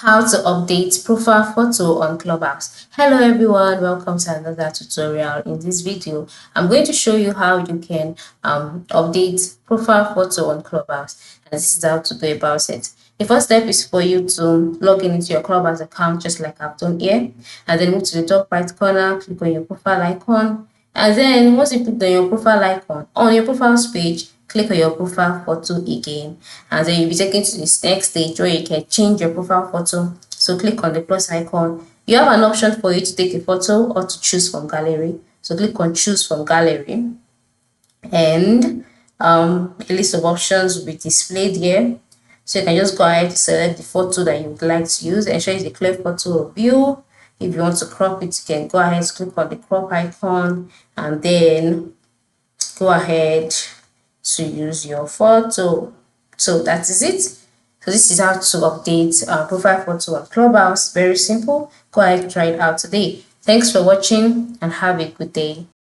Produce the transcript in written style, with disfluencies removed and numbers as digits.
How to update profile photo on Clubhouse. Hello everyone, welcome to another tutorial. In this video, I'm going to show you how you can update profile photo on Clubhouse, and this is how to go about it. The first step is for you to log in into your Clubhouse account just like I've done here, and then move to the top right corner, click on your profile icon, and then once you click on your profile icon, on your profiles page, click on your profile photo again, and then you'll be taken to this next stage where you can change your profile photo. So click on the plus icon. You have an option for you to take a photo or to choose from gallery. So click on choose from gallery, and a list of options will be displayed here. So you can just go ahead to select the photo that you would like to use. Ensure it's a clear photo of you. If you want to crop it, you can go ahead, click on the crop icon, and then go ahead to use your photo. So that is it. So this is how to update profile photo on Clubhouse. Very simple. Go ahead and try it out today. Thanks for watching and have a good day.